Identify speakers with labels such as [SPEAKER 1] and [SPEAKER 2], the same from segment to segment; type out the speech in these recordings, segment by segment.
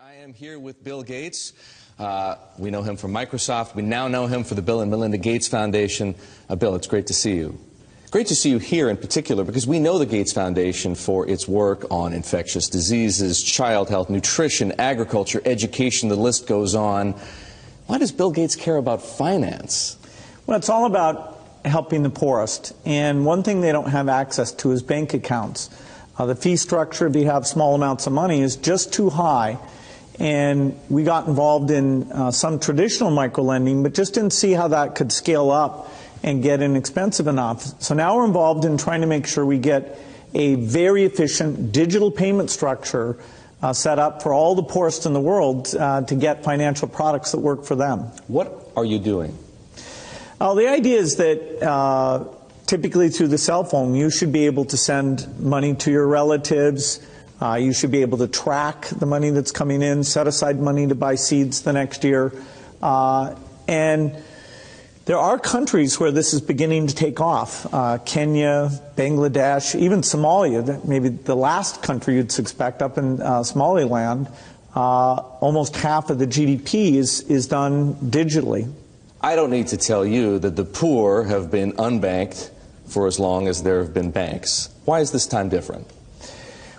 [SPEAKER 1] I am here with Bill Gates. We know him from Microsoft. We now know him for the Bill and Melinda Gates Foundation. Bill, it's great to see you. Great to see you here in particular because we know the Gates Foundation for its work on infectious diseases, child health, nutrition, agriculture, education, the list goes on. Why does Bill Gates care about finance?
[SPEAKER 2] Well, it's all about helping the poorest. And one thing they don't have access to is bank accounts. The fee structure, if you have small amounts of money, is just too high. And we got involved in some traditional microlending, but just didn't see how that could scale up and get inexpensive enough. So now we're involved in trying to make sure we get a very efficient digital payment structure set up for all the poorest in the world to get financial products that work for them.
[SPEAKER 1] What are you doing?
[SPEAKER 2] The idea is that typically through the cell phone, you should be able to send money to your relatives. You should be able to track the money that's coming in, set aside money to buy seeds the next year. And there are countries where this is beginning to take off. Kenya, Bangladesh, even Somalia, maybe the last country you'd suspect up in Somaliland. Almost half of the GDP is done digitally.
[SPEAKER 1] I don't need to tell you that the poor have been unbanked for as long as there have been banks. Why is this time different?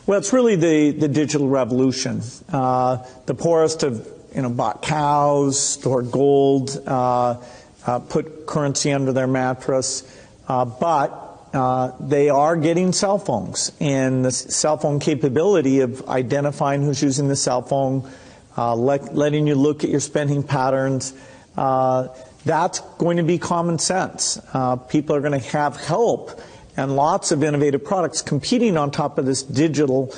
[SPEAKER 2] Well, it's really the digital revolution. The poorest have bought cows, stored gold, put currency under their mattress, but they are getting cell phones. And the cell phone capability of identifying who's using the cell phone, letting you look at your spending patterns, that's going to be common sense. People are going to have help and lots of innovative products competing on top of this digital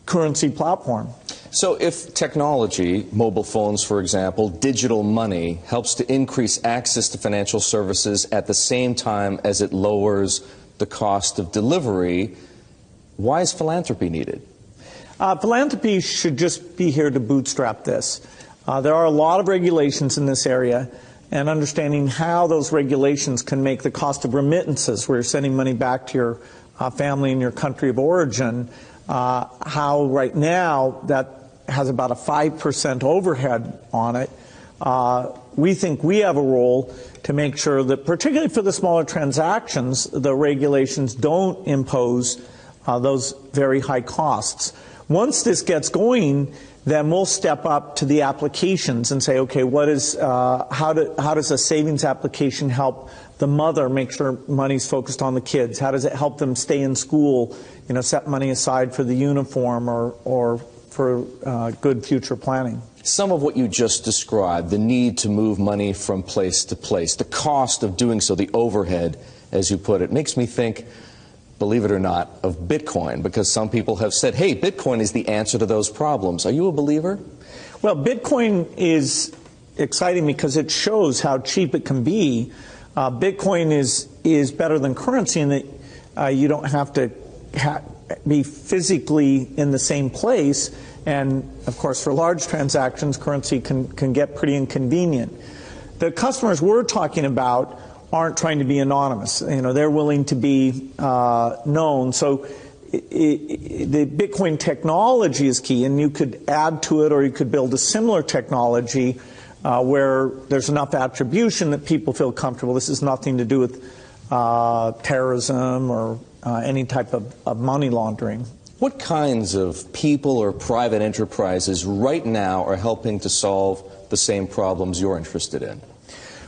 [SPEAKER 2] currency platform.
[SPEAKER 1] So if technology, mobile phones for example, digital money, helps to increase access to financial services at the same time as it lowers the cost of delivery, why is philanthropy needed?
[SPEAKER 2] Philanthropy should just be here to bootstrap this. There are a lot of regulations in this area, and understanding how those regulations can make the cost of remittances, where you're sending money back to your family in your country of origin, how right now that has about a 5% overhead on it. We think we have a role to make sure that, particularly for the smaller transactions, the regulations don't impose those very high costs. Once this gets going, then we'll step up to the applications and say, okay, how does a savings application help the mother make sure money's focused on the kids? How does it help them stay in school, set money aside for the uniform or for good future planning?
[SPEAKER 1] Some of what you just described, the need to move money from place to place, the cost of doing so, the overhead, as you put it, makes me think, believe it or not, of Bitcoin, because some people have said, hey, Bitcoin is the answer to those problems. Are you a believer?
[SPEAKER 2] Well, Bitcoin is exciting because it shows how cheap it can be. Bitcoin is better than currency in that you don't have to be physically in the same place. And, of course, for large transactions, currency can get pretty inconvenient. The customers we're talking about aren't trying to be anonymous. They're willing to be known. So the Bitcoin technology is key, and you could add to it, or you could build a similar technology where there's enough attribution that people feel comfortable. This has nothing to do with terrorism or any type of money laundering.
[SPEAKER 1] What kinds of people or private enterprises right now are helping to solve the same problems you're interested in?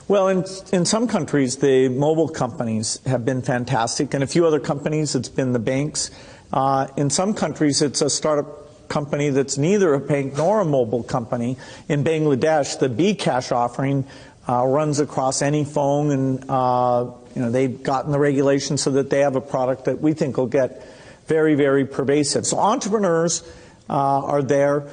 [SPEAKER 2] Well, in some countries, the mobile companies have been fantastic. In a few other companies, it's been the banks. In some countries, it's a startup company that's neither a bank nor a mobile company. In Bangladesh, the bKash offering runs across any phone, and they've gotten the regulations so that they have a product that we think will get very, very pervasive. So entrepreneurs are there.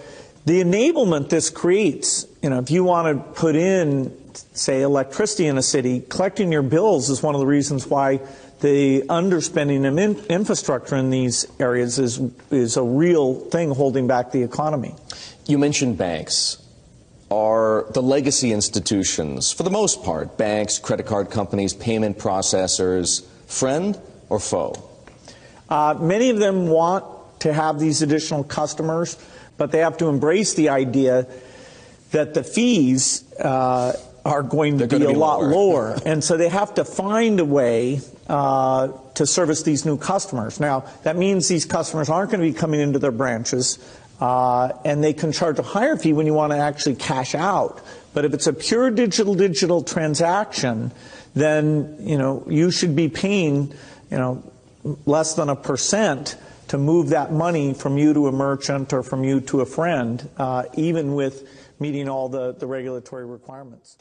[SPEAKER 2] The enablement this creates, if you want to put in, say, electricity in a city, collecting your bills is one of the reasons why the underspending of infrastructure in these areas is a real thing holding back the economy.
[SPEAKER 1] You mentioned banks. Are the legacy institutions, for the most part, banks, credit card companies, payment processors, friend or foe?
[SPEAKER 2] Many of them want to have these additional customers, but they have to embrace the idea that the fees are going to be a lot lower. And so they have to find a way to service these new customers. Now, that means these customers aren't going to be coming into their branches, and they can charge a higher fee when you want to actually cash out. But if it's a pure digital transaction, then, you know, you should be paying, you know, less than 1% to move that money from you to a merchant or from you to a friend, even with meeting all the regulatory requirements.